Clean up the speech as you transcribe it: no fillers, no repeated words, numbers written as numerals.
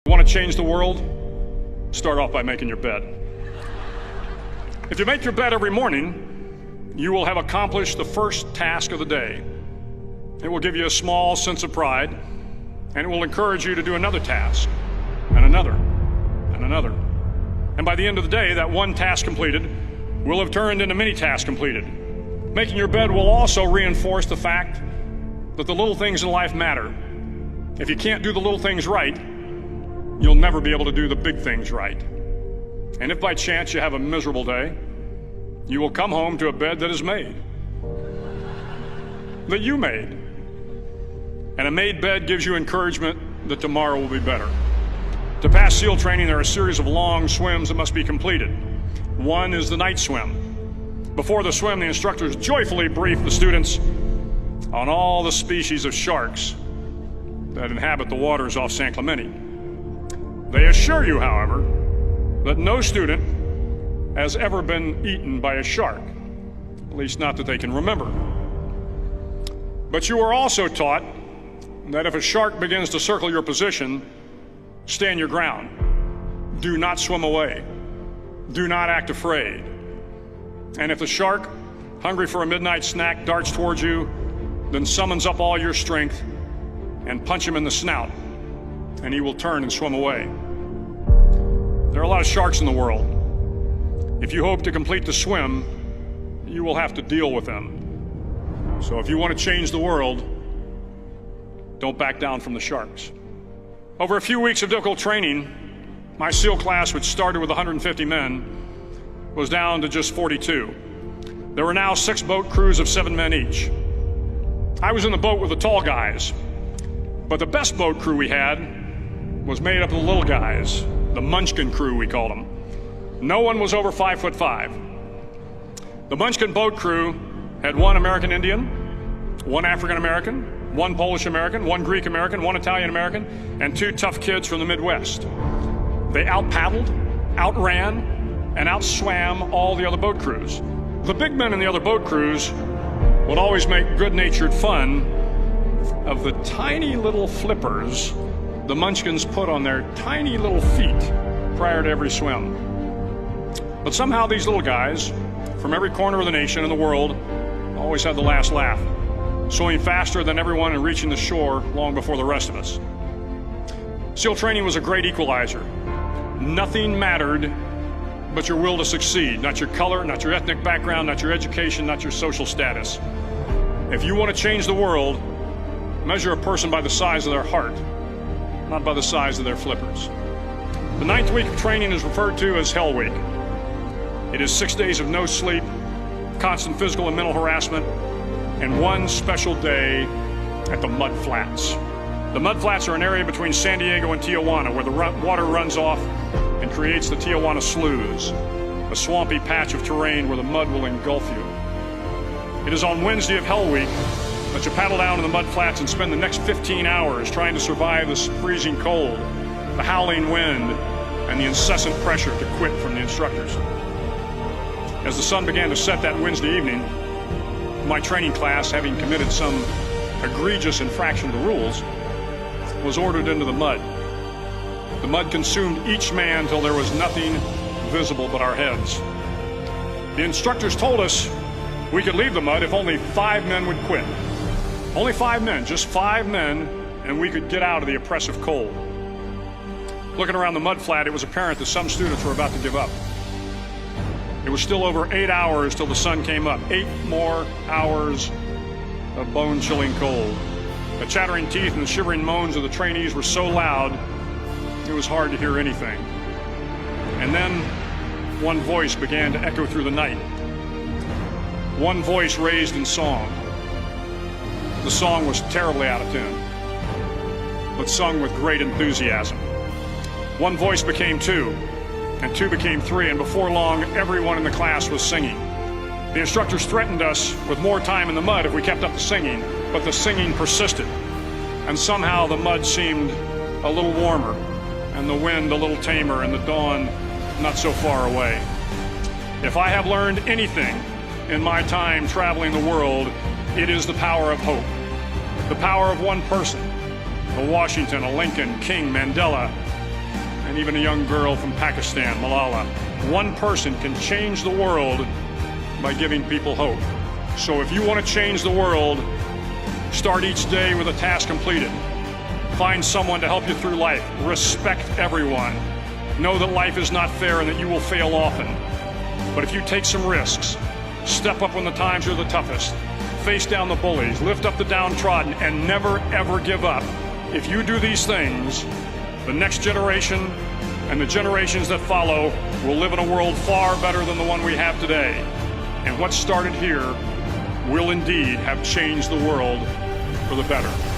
Want to change the world? Start off by making your bed. If you make your bed every morning, you will have accomplished the first task of the day. It will give you a small sense of pride, and it will encourage you to do another task, and another, and another. And by the end of the day, that one task completed will have turned into many tasks completed. Making your bed will also reinforce the fact that the little things in life matter. If you can't do the little things right, you'll never be able to do the big things right. And if by chance you have a miserable day, you will come home to a bed that is made, that you made. And a made bed gives you encouragement that tomorrow will be better. To pass SEAL training, there are a series of long swims that must be completed. One is the night swim. Before the swim, the instructors joyfully brief the students on all the species of sharks that inhabit the waters off San Clemente. They assure you, however, that no student has ever been eaten by a shark, at least not that they can remember. But you are also taught that if a shark begins to circle your position, stand your ground. Do not swim away. Do not act afraid. And if the shark, hungry for a midnight snack, darts towards you, then summons up all your strength and punch him in the snout, and he will turn and swim away. There are a lot of sharks in the world. If you hope to complete the swim, you will have to deal with them. So if you want to change the world, don't back down from the sharks. Over a few weeks of difficult training, my SEAL class, which started with 150 men, was down to just 42. There were now 6 boat crews of 7 men each. I was in the boat with the tall guys, but the best boat crew we had was made up of the little guys, the Munchkin crew, we called them. No one was over 5'5". The Munchkin boat crew had 1 American Indian, 1 African American, 1 Polish American, 1 Greek American, 1 Italian American, and 2 tough kids from the Midwest. They out-paddled, outran, and outswam all the other boat crews. The big men in the other boat crews would always make good-natured fun of the tiny little flippers the Munchkins put on their tiny little feet prior to every swim. But somehow these little guys from every corner of the nation and the world always had the last laugh, swimming faster than everyone and reaching the shore long before the rest of us. SEAL training was a great equalizer. Nothing mattered but your will to succeed, not your color, not your ethnic background, not your education, not your social status. If you want to change the world, measure a person by the size of their heart, not by the size of their flippers. The 9th week of training is referred to as Hell Week. It is 6 days of no sleep, constant physical and mental harassment, and 1 special day at the Mud Flats. The Mud Flats are an area between San Diego and Tijuana where the water runs off and creates the Tijuana Sloughs, a swampy patch of terrain where the mud will engulf you. It is on Wednesday of Hell Week that you paddle down to the mud flats and spend the next 15 hours trying to survive the freezing cold, the howling wind, and the incessant pressure to quit from the instructors. As the sun began to set that Wednesday evening, my training class, having committed some egregious infraction of the rules, was ordered into the mud. The mud consumed each man till there was nothing visible but our heads. The instructors told us we could leave the mud if only 5 men would quit. Only 5 men, just 5 men, and we could get out of the oppressive cold. Looking around the mud flat, it was apparent that some students were about to give up. It was still over 8 hours till the sun came up. 8 more hours of bone-chilling cold. The chattering teeth and the shivering moans of the trainees were so loud, it was hard to hear anything. And then one voice began to echo through the night. One voice raised in song. The song was terribly out of tune, but sung with great enthusiasm. One voice became 2, and 2 became 3, and before long, everyone in the class was singing. The instructors threatened us with more time in the mud if we kept up the singing, but the singing persisted, and somehow the mud seemed a little warmer, and the wind a little tamer, and the dawn not so far away. If I have learned anything in my time traveling the world, it is the power of hope, the power of one person, a Washington, a Lincoln, King, Mandela, and even a young girl from Pakistan, Malala. One person can change the world by giving people hope. So if you want to change the world, start each day with a task completed. Find someone to help you through life. Respect everyone. Know that life is not fair and that you will fail often. But if you take some risks, step up when the times are the toughest, face down the bullies, lift up the downtrodden, and never ever give up. If you do these things, the next generation and the generations that follow will live in a world far better than the one we have today. And what started here will indeed have changed the world for the better.